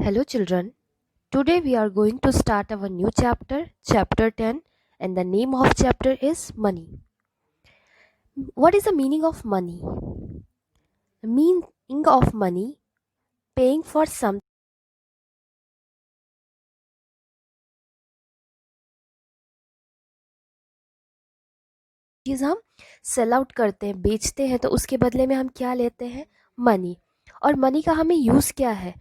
Hello, children. Today we are going to start our new chapter, chapter 10, and the name of chapter is Money. What is the meaning of money? The meaning of money, paying for something चीज़ हम sell out करते हैं, बेचते हैं, तो उसके बदले में हम क्या लेते हैं? मनी। और मनी का हमें यूज़ क्या है?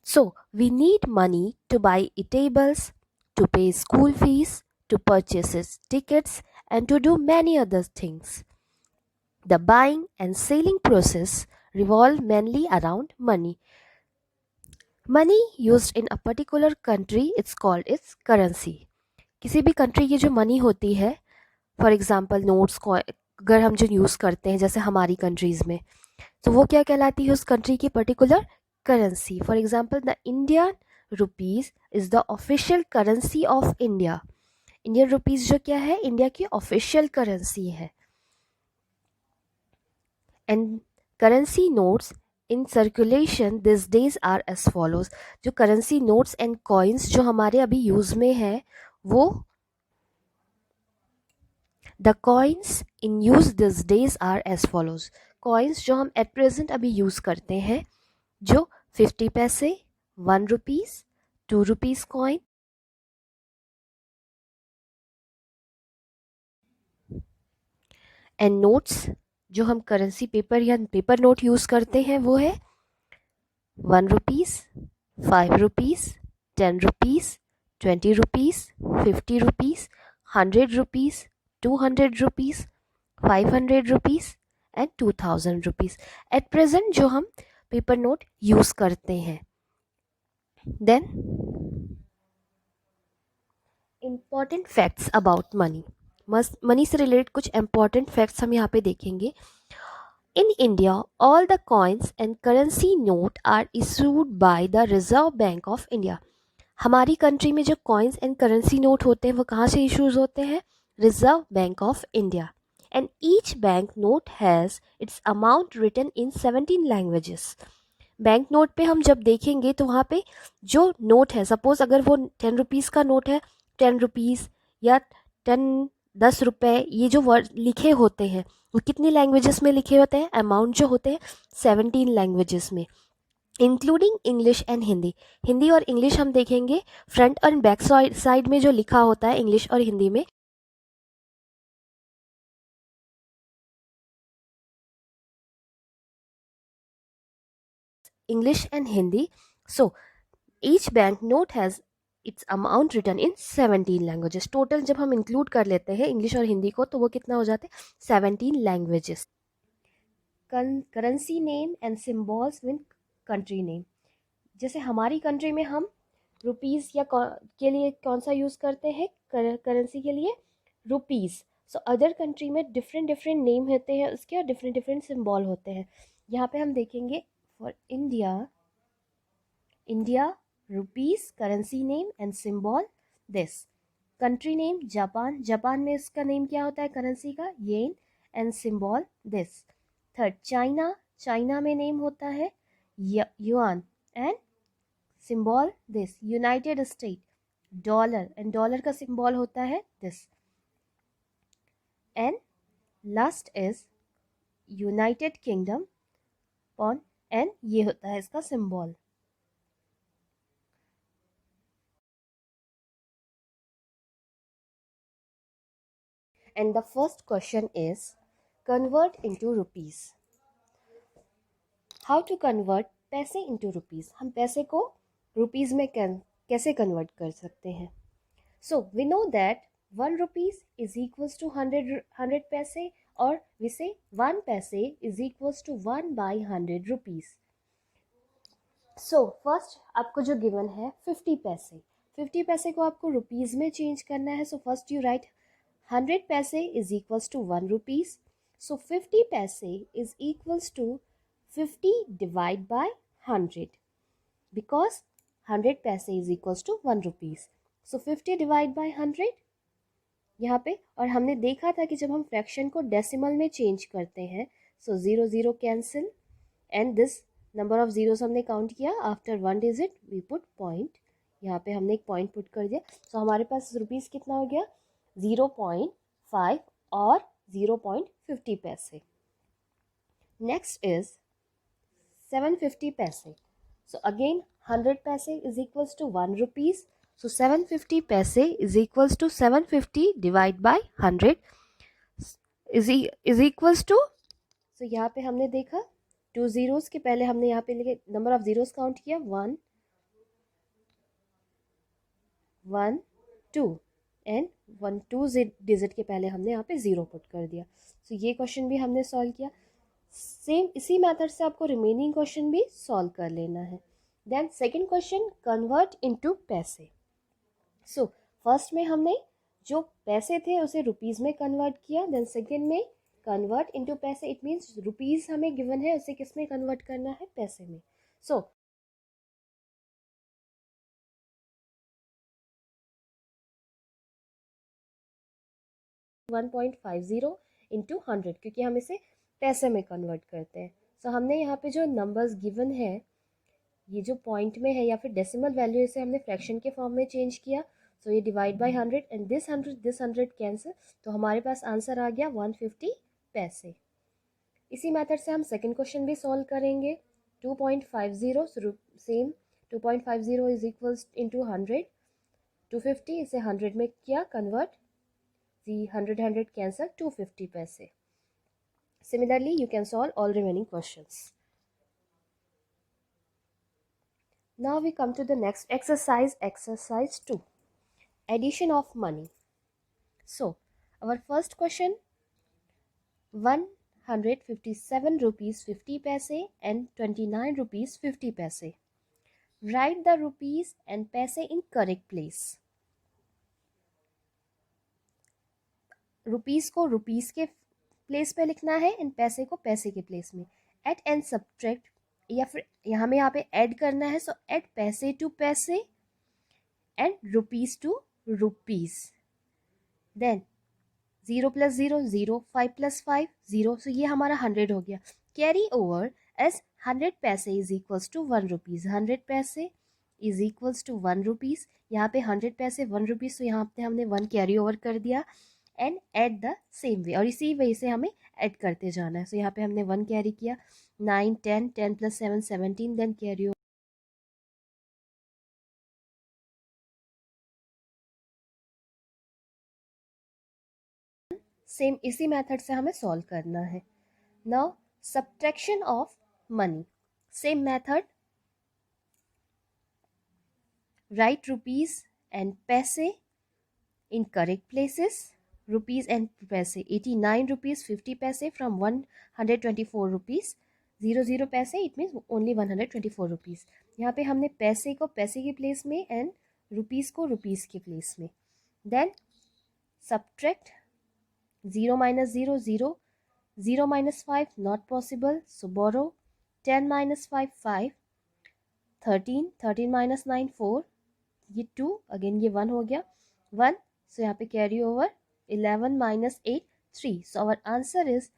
So, we need money to buy eatables, to pay school fees, to purchase tickets, and to do many other things. The buying and selling process revolve mainly around money. Money used in a particular country, it's called its currency. किसी भी country की जो money होती है, for example notes को अगर हम जो यूज़ करते हैं जैसे हमारी कंट्रीज़ में, तो वो क्या कहलाती है? उस कंट्री की particular currency. For example the Indian rupees is the official currency of India. Indian rupees जो क्या है? इंडिया की ऑफिशियल करेंसी है। And currency notes in circulation this days are as follows. जो करेंसी नोट्स एंड कॉइन्स जो हमारे अभी use में है, वो the coins in use this days are as follows. Coins जो हम एट प्रेजेंट अभी यूज करते हैं, जो 50 paise, 1 rupees, 2 rupees coin and notes जो हम करेंसी पेपर या पेपर नोट यूज करते हैं, वो है 1 rupees, 5 rupees, 10 rupees, 20 rupees, 50 rupees, 100 rupees, 200 rupees, 500 rupees and 2000 rupees. At present जो हम पेपर नोट यूज करते हैं। Then important facts about money. Money से रिलेटेड कुछ इम्पॉर्टेंट फैक्ट्स हम यहाँ पे देखेंगे। In India, all the coins and currency note are issued by the Reserve Bank of India. हमारी कंट्री में जो कॉइन्स एंड करेंसी नोट होते हैं वो कहाँ से इशूज होते हैं? Reserve bank of India. And each bank note has its amount written in 17 languages. Bank note पे हम जब देखेंगे तो वहाँ पे जो नोट है, सपोज अगर वो 10 रुपीज़ का नोट है, 10 रुपीज़ या 10 रुपए, ये जो वर्ड लिखे होते हैं वो कितनी लैंग्वेजेस में लिखे होते हैं? अमाउंट जो होते हैं 17 लैंग्वेजेस में, including English and Hindi. Hindi और इंग्लिश हम देखेंगे फ्रंट और बैक साइड में जो लिखा होता है इंग्लिश और हिंदी में, English and Hindi. So each bank note has its amount written in 17 languages. Total जब हम इंक्लूड कर लेते हैं इंग्लिश और हिंदी को, तो वो कितना हो जाते हैं? 17 languages. Currency name and symbols mean country name. जैसे हमारी कंट्री में हम रुपीज़ या के लिए कौन सा यूज़ करते हैं? करेंसी के लिए रुपीज़। सो अदर कंट्री में डिफरेंट डिफरेंट नेम होते हैं उसके, और डिफरेंट डिफरेंट सिम्बॉल होते हैं। यहाँ पे हम देखेंगे for India, India rupees currency name and symbol this. Country name Japan, Japan में इसका नेम क्या होता है करेंसी का? Yen and symbol this. Third China, China में नेम होता है yuan and symbol this. United State dollar and dollar का सिंबल होता है this. And last is United Kingdom pound, and ये होता है इसका symbol. And the first question is convert into rupees. How to convert पैसे इनटू रुपीज। हम पैसे को रुपीज में कैसे कन्वर्ट कर सकते हैं? So we know that 1 rupees is equals to 100 paise, or we say 1 paise is equals to 1 by 100 rupees. So first आपको जो गिवन है 50 पैसे, 50 पैसे को आपको रुपीज़ में चेंज करना है। So first you write 100 paise is equals to 1 rupees. So 50 paise is equals to 50 divide by 100, because 100 paise is equals to 1 rupees. So 50 divide by 100 यहाँ पे। और हमने देखा था कि जब हम फ्रैक्शन को डेसिमल में चेंज करते हैं, so 0 0 cancel and this number of zeros हमने काउंट किया, after 1 digit we put point, यहाँ पे हमने एक पॉइंट पुट कर दिया। सो हमारे पास रुपीज़ कितना हो गया, 0.5 और 0.50 पैसे। नेक्स्ट इज 750 पैसे। सो again 100 paise is equals to 1 rupees. So 750 paise is equals to 750 divide by 100 is equals to, so यहाँ पे हमने देखा 2 जीरोस के पहले हमने यहाँ पे लिखे नंबर ऑफ जीरोस काउंट किया 1 1 2 एंड 1 2 डिजिट के पहले हमने यहाँ पे 0 पुट कर दिया। सो ये क्वेश्चन भी हमने सॉल्व किया। सेम इसी मेथड से आपको रिमेनिंग क्वेश्चन भी सॉल्व कर लेना है। Then second question, convert into paise. So first में हमने जो पैसे थे उसे रुपीज़ में कन्वर्ट किया, देन सेकंड में कन्वर्ट इनटू पैसे, इट मीन्स रुपीज़ हमें गिवन है उसे किस में कन्वर्ट करना है, पैसे में। सो 1.50 इंटू 100, क्योंकि हम इसे पैसे में कन्वर्ट करते हैं। सो हमने यहाँ पे जो नंबर्स गिवन है, ये जो पॉइंट में है या फिर डेसिमल वैल्यू, इसे हमने फ्रैक्शन के फॉर्म में चेंज किया। सो ये divide by 100 and this 100 cancel, तो हमारे पास आंसर आ गया 150 पैसे। इसी मेथड से हम सेकंड क्वेश्चन भी सॉल्व करेंगे। 2.50 सेम 2.50 इज इक्वल्स इंटू 100, 250 इसे 100 में किया कन्वर्ट, 100 कैंसल, 250 पैसे। Similarly, you can solve all remaining questions. Now we come to the next exercise, exercise 2, addition of money. So, our first question, 157 rupees 50 paise and 29 rupees 50 paise. Write the rupees and paise in correct place. Rupees को rupees के place पे लिखना है and पैसे को पैसे के place में। एड एंड सब्ट्रैक्ट, या फिर हमें यहाँ पे ऐड करना है, so add paise to paise and rupees to rupees. Then 0 + 0 0, 5 + 5 0, so ये हमारा 100 हो गया। Carry over as 100 paise is equals to 1 rupees, 100 paise is equals to 1 rupees. यहाँ पे 100 पैसे 1 रुपीज़, तो यहाँ पे हमने 1 कैरी ओवर कर दिया and at the same way, और इसी वे से हमें ऐड करते जाना है। सो यहाँ पे हमने 1 कैरी किया, 9 10 10 + 7 17, देन कैरी ओवर सेम इसी मेथड से हमें सॉल्व करना है। Now subtraction of money, same method, right rupees and पैसे in correct places. Rupees and पैसे 89 rupees 50 पैसे from 124 rupees, 00 पैसे, इट मीन्स ओनली 124 रुपीज़। यहाँ पे हमने पैसे को पैसे के प्लेस में एंड रुपीज़ को रुपीज़ के प्लेस में। Then subtract 0 - 0 0, 0 - 5 not possible, so borrow 10 - 5 5, 13 13 - 9 4, ये 2, अगेन ये 1 हो गया 1, सो यहाँ पे carry over 11 - 8 3, so our answer is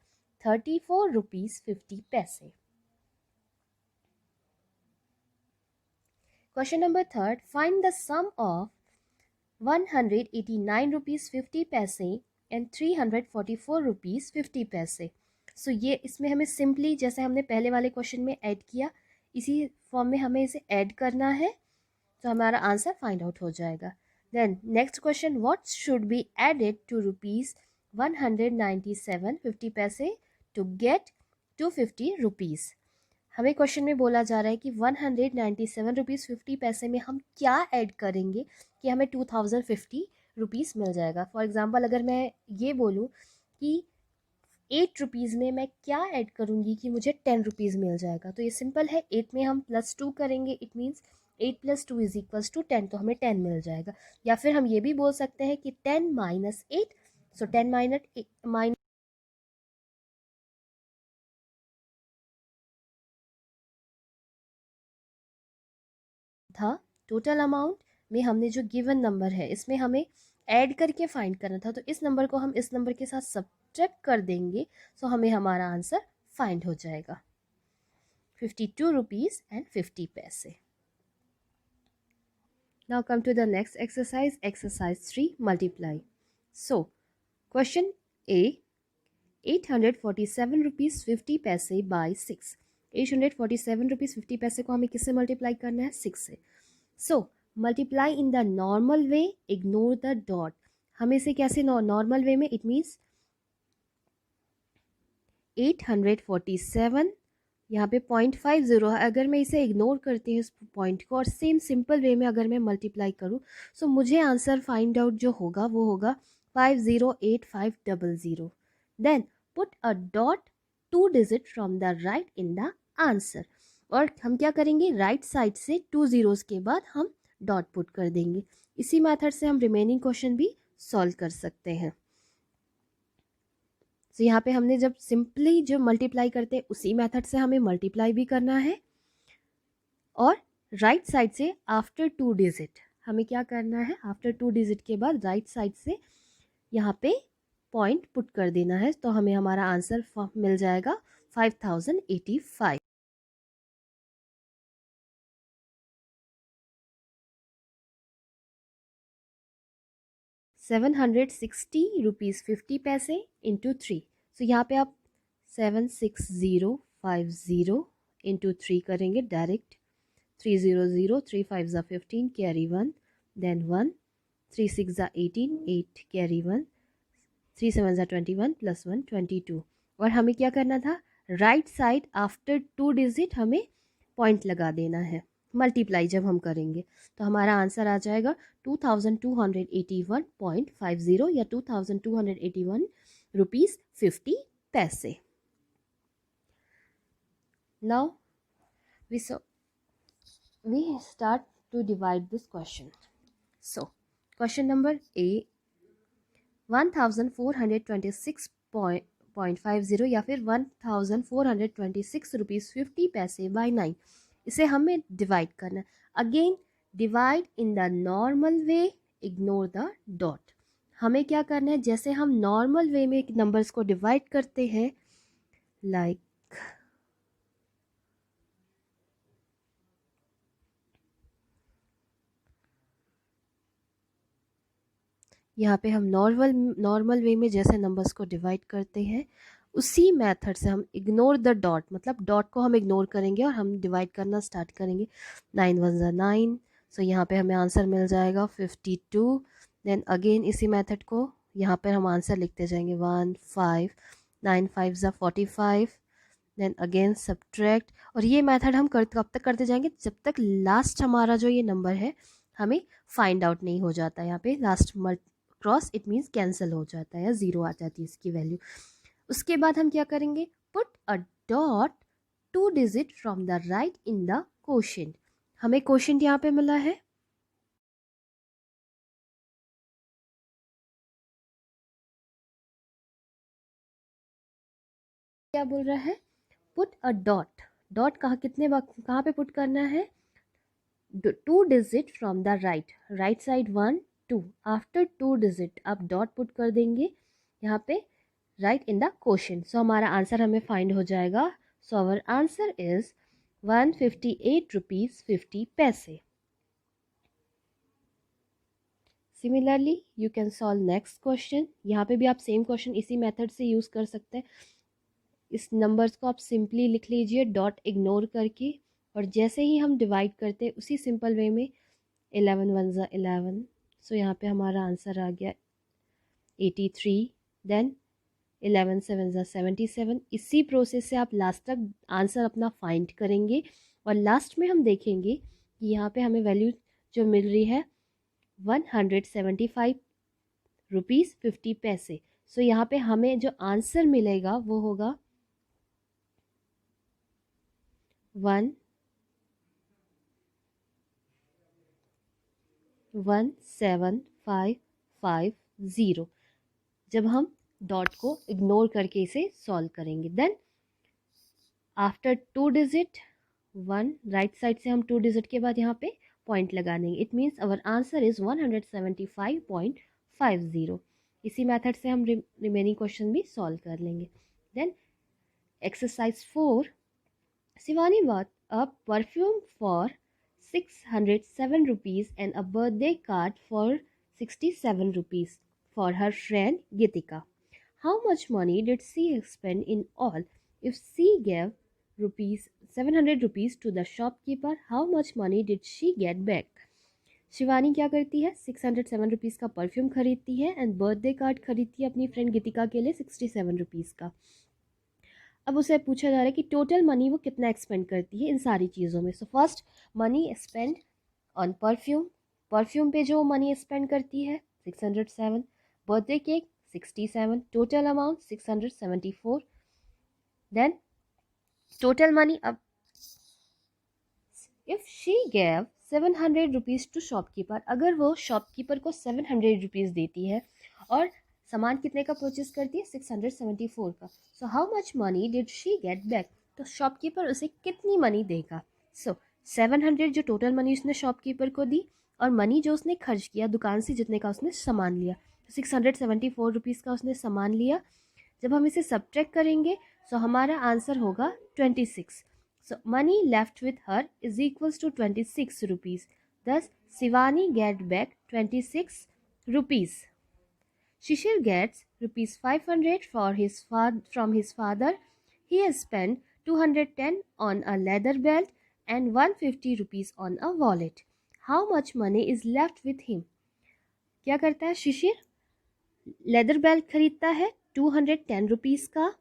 34 rupees 50 paise. Question number 3, find the sum of 189 rupees 50 paise and 344 rupees 50 paise. सो ये इसमें हमें सिंपली जैसे हमने पहले वाले क्वेश्चन में ऐड किया, इसी फॉर्म में हमें इसे ऐड करना है, तो हमारा आंसर फाइंड आउट हो जाएगा। Then next question, what should be added to rupees 197 50 paise to get 250 rupees. हमें क्वेश्चन में बोला जा रहा है कि 197 रुपीज़ 50 पैसे में हम क्या ऐड करेंगे कि हमें 2050 रुपीज़ मिल जाएगा। फॉर एग्ज़ाम्पल अगर मैं ये बोलूँ कि 8 रुपीज़ में मैं क्या ऐड करूँगी कि मुझे 10 रुपीज़ मिल जाएगा, तो ये सिंपल है, 8 में हम +2 करेंगे, it means 8 + 2 is equals to 10, तो हमें 10 मिल जाएगा। या फिर हम ये भी बोल सकते हैं कि 10 - 8, सो 10 माइनस था टोटल अमाउंट में हमने जो गिवन नंबर है इसमें हमें ऐड करके फाइंड करना था, तो इस नंबर को हम इस नंबर के साथ सब्ट्रैक्ट कर देंगे, सो हमें हमारा आंसर फाइंड हो जाएगा। 52 rupees and 50 paise. Now come to the next exercise, exercise 3, multiply. So, question A, 847 rupees 50 पैसे by 6. 847 rupees 50 पैसे को हमें किससे मल्टीप्लाई करना है? 6 से. So, multiply in the normal way, ignore the dot. हमें इसे कैसे नॉर्मल वे में? इट मीन्स 847 यहाँ पे 0.50 है. अगर मैं इसे इग्नोर करती हूँ इस पॉइंट को और सेम सिंपल वे में अगर मैं मल्टीप्लाई करूँ, सो मुझे आंसर फाइंड आउट जो होगा वो होगा 508500. Then put a dot 2 digit from the right in the answer. और हम क्या करेंगे? राइट साइड से 2 zeros के बाद हम डॉट पुट कर देंगे. इसी मेथड से हम रिमेनिंग क्वेश्चन भी सॉल्व कर सकते हैं. तो यहाँ पे हमने जब सिंपली जो मल्टीप्लाई करते हैं उसी मेथड से हमें मल्टीप्लाई भी करना है. और राइट साइड से आफ्टर 2 डिजिट हमें क्या करना है? आफ्टर 2 डिजिट के बाद राइट साइड से यहाँ पे पॉइंट पुट कर देना है. तो हमें हमारा आंसर मिल जाएगा 5085. ₹760.50 इंटू 3. सो यहाँ पे आप 76050 इंटू 3 करेंगे डायरेक्ट. 300, 3 5 ज़ा 15, कैरी 1, देन 1, 3 6 ज़ा 18, 8 कैरी 1, 3 7 ज़ा 21 प्लस 1 22. और हमें क्या करना था? राइट साइड आफ्टर 2 डिजिट हमें पॉइंट लगा देना है मल्टीप्लाई जब हम करेंगे. तो हमारा आंसर आ जाएगा 2281.50 या 2281 रुपीज़ 50 पैसे. Now we start to divide this question. So, question number A, 1426.50 या फिर 1426 रुपीज़ 50 पैसे बाई 9. इसे हमें डिवाइड करना है. Again divide in the normal way, ignore the dot. हमें क्या करना है? जैसे हम नॉर्मल वे में नंबर्स को डिवाइड करते हैं, लाइक यहाँ पे हम नॉर्मल वे में जैसे नंबर्स को डिवाइड करते हैं उसी मेथड से हम इग्नोर द डॉट, मतलब डॉट को हम इग्नोर करेंगे और हम डिवाइड करना स्टार्ट करेंगे. 9 1 ज़ा 9. सो यहाँ पे हमें आंसर मिल जाएगा 52. देन अगेन इसी मेथड को यहाँ पर हम आंसर लिखते जाएंगे 1 5, 9 5 ज़ा 45. Then again subtract. और ये मेथड हम कब तक करते जाएंगे? जब तक लास्ट हमारा जो ये नंबर है हमें फाइंड आउट नहीं हो जाता. यहाँ पे last cross it means cancel हो जाता है, ज़ीरो आ जाती है इसकी वैल्यू. उसके बाद हम क्या करेंगे? Put a dot 2 digit from the right in the quotient. हमें क्वोशिएंट यहाँ पे मिला है क्या बोल रहा है? Put a dot. डॉट कहाँ पे पुट करना है? 2 digit from the right side 1 2. After 2 digit आप डॉट पुट कर देंगे यहाँ पे right in the quotient. So हमारा आंसर हमें फाइंड हो जाएगा. So our answer is 158 rupees 50 paise. Similarly you can solve next question. यहाँ पे भी आप सेम क्वेश्चन इसी मेथड से यूज़ कर सकते हैं. इस नंबर्स को आप सिंपली लिख लीजिए डॉट इग्नोर करके. और जैसे ही हम डिवाइड करते हैं उसी सिंपल वे में 11 1 ज़ा 11. सो यहाँ पे हमारा आंसर आ गया 83. देन 11 7 ज़ा 77. इसी प्रोसेस से आप लास्ट तक आंसर अपना फाइंड करेंगे और लास्ट में हम देखेंगे कि यहाँ पे हमें वैल्यू जो मिल रही है 175 रुपीज़ 50 पैसे. सो यहाँ पे हमें जो आंसर मिलेगा वो होगा 17550 जब हम डॉट को इग्नोर करके इसे सॉल्व करेंगे. Then after 2 digit 1 right side से हम 2 डिजिट के बाद यहाँ पे पॉइंट लगा देंगे. It means our answer is 175.50. इसी मेथड से हम रिमेनिंग क्वेश्चन भी सॉल्व कर लेंगे. Then exercise 4, Shivani bought a perfume for 607 rupees and a birthday card for 67 rupees for her friend Gitika. How much money did she spend in all? If she gave rupees 700 rupees to the shopkeeper, how much money did she get back? Shivani क्या करती है 607 rupees का perfume खरीदती है and birthday card खरीदती है अपनी friend गीतिका के लिए 67 रुपीज़ का। अब उसे पूछा जा रहा है कि टोटल मनी वो कितना एक्सपेंड करती है इन सारी चीज़ों में। So first money spend on perfume, perfume पे जो मनी स्पेंड करती है 607, birthday cake 67, total amount 674, then total money. अब if she gave 700 rupees to shopkeeper, अगर वो शॉपकीपर को 700 रुपीज़ देती है और सामान कितने का परचेज करती है 674 का, so how much money did she get back, तो शॉपकीपर उसे कितनी मनी देगा। सो 700 जो टोटल मनी उसने शॉपकीपर को दी और मनी जो उसने खर्च किया दुकान से जितने का उसने सामान लिया, 674 रुपीज़ का उसने सामान लिया। जब हम इसे सब्ट्रैक्ट करेंगे सो हमारा आंसर होगा 26। So money left with her is equals to 26 rupees. Thus Shivani get back 26 rupees. Shishir gets rupees 500 from his father. He has spent 210 on a leather belt and 150 rupees on a wallet. How much money is left with him? क्या करता है शिशिर? Leather belt खरीदता है 210 rupees का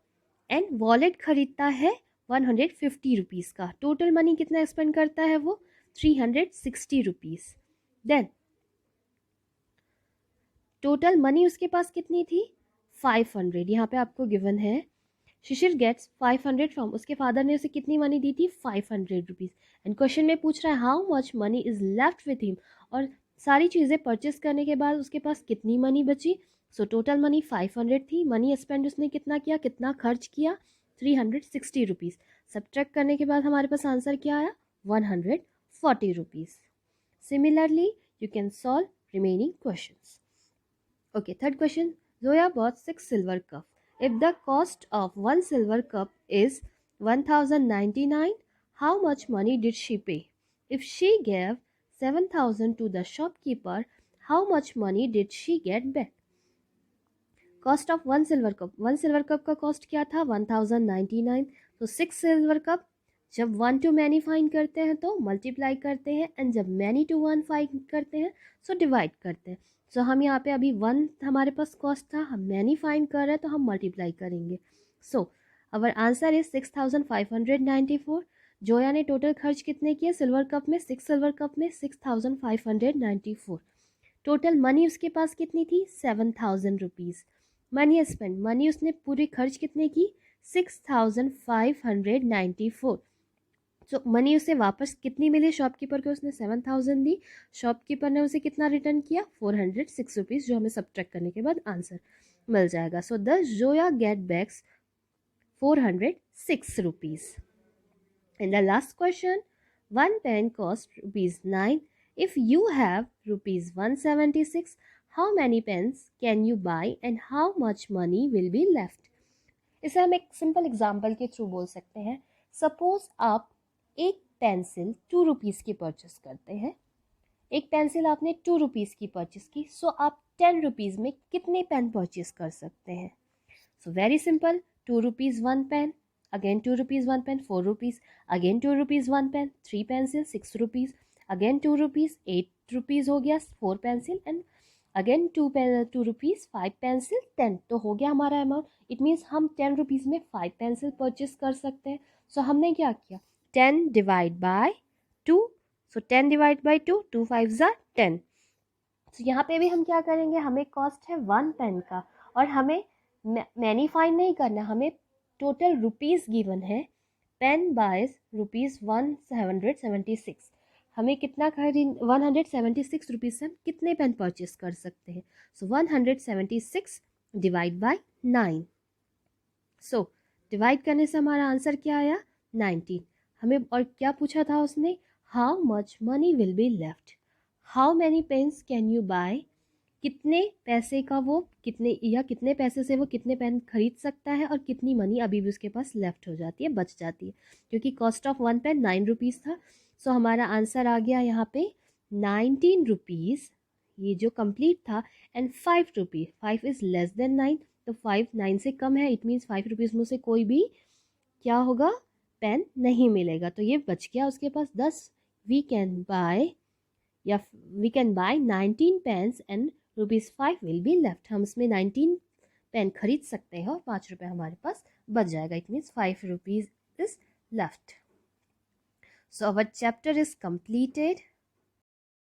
and wallet खरीदता है 150 rupees का। Total money कितना स्पेंड करता है वो 360 रुपीज़। देन टोटल मनी उसके पास कितनी थी 500, यहाँ पे आपको गिवन है। शिशिर गेट्स 500 फ्रॉम, उसके फादर ने उसे कितनी मनी दी थी 500 रुपीज़ एंड क्वेश्चन में पूछ रहा है how much money is left with him, और सारी चीज़ें परचेस करने के बाद उसके पास कितनी मनी बची। सो टोटल मनी 500 थी, मनी स्पेंड उसने कितना किया, कितना खर्च किया 360 रुपीज़। सब्ट्रैक्ट करने के बाद हमारे पास आंसर क्या आया 140 rupees. Similarly you can solve remaining questions. Okay, third question. Zoya bought 6 silver cups. If the cost of one silver cup is 1099, how much money did she pay? If she gave 7000 to the shopkeeper, how much money did she get back? Cost of one silver cup का cost क्या था 1099, तो 6 silver cup जब 1 to many find करते हैं तो multiply करते हैं एंड जब मैनी टू 1 फाइंड करते हैं सो डिवाइड करते हैं। सो हम यहाँ पे अभी 1 हमारे पास कॉस्ट था, हम मैनी फाइंड कर रहे हैं तो हम मल्टीप्लाई करेंगे। सो अवर आंसर इज 6594। जोया ने टोटल खर्च कितने किए सिल्वर कप में, 6 सिल्वर कप में 6594। टोटल मनी उसके पास कितनी थी 7000 रुपीज़। मनी स्पेंड, मनी उसने पूरी खर्च कितने की 6594। सो मनी उसे वापस कितनी मिली शॉपकीपर को, उसने 7000 दी, शॉपकीपर ने उसे कितना रिटर्न किया 406 रुपीज़, जो हमें सब्ट्रैक्ट करने के बाद आंसर मिल जाएगा। So the Zoya get backs 406 rupees. And the last question, one pen cost ₹9. If you have ₹176, how many pens can you buy and how much money will be left? इसे हम एक सिंपल एग्जाम्पल के through बोल सकते हैं। Suppose आप एक pencil 2 rupees की परचेस करते हैं, एक पेंसिल आपने 2 रुपीज़ की परचेस की, सो आप 10 रुपीज़ में कितने पेन परचेस कर सकते हैं। So very simple, 2 rupees 1 pen, again 2 rupees 1 pen 4 rupees, again 2 rupees 1 pen 3 pencil 6 rupees, again 2 rupees 8 rupees हो गया 4 pencil and again 2 rupees 5 pencil 10, तो हो गया हमारा अमाउंट। इट मीन्स हम 10 रुपीज़ में 5 पेंसिल परचेस कर सकते हैं। सो हमने क्या किया 10 divide by 2, so 10 divide by 2, 2 5 ज़ा 10। तो यहाँ पे भी हम क्या करेंगे, हमें कॉस्ट है 1 पेन का और हमें मैनी फाइंड नहीं करना, हमें टोटल रुपीज़ गिवन है। पेन बाइज ₹176, हमें कितना खरीद 176 रुपीज़ से हम कितने पेन परचेस कर सकते हैं। सो 176 डिवाइड बाय 9, सो डिवाइड करने से हमारा आंसर क्या आया 19। हमें और क्या पूछा था उसने, how much money will be left, how many pens can you buy, कितने पैसे का वो कितने पैसे से वो कितने पेन खरीद सकता है और कितनी मनी अभी भी उसके पास लेफ्ट हो जाती है, बच जाती है, क्योंकि cost of one pen 9 rupees था। सो हमारा आंसर आ गया यहाँ पे 19 रुपीज़, ये जो कंप्लीट था, and 5 rupees, 5 is less than 9, तो 5 9 से कम है, इट मीन्स 5 रुपीज़ में से कोई भी क्या होगा, पेन नहीं मिलेगा, तो ये बच गया उसके पास 10। वी कैन बाय या we can buy 19 pens and ₹5 will be left, हम इसमें 19 पेन खरीद सकते हैं और 5 रुपये हमारे पास बच जाएगा, it means 5 rupees is left. So our chapter is completed.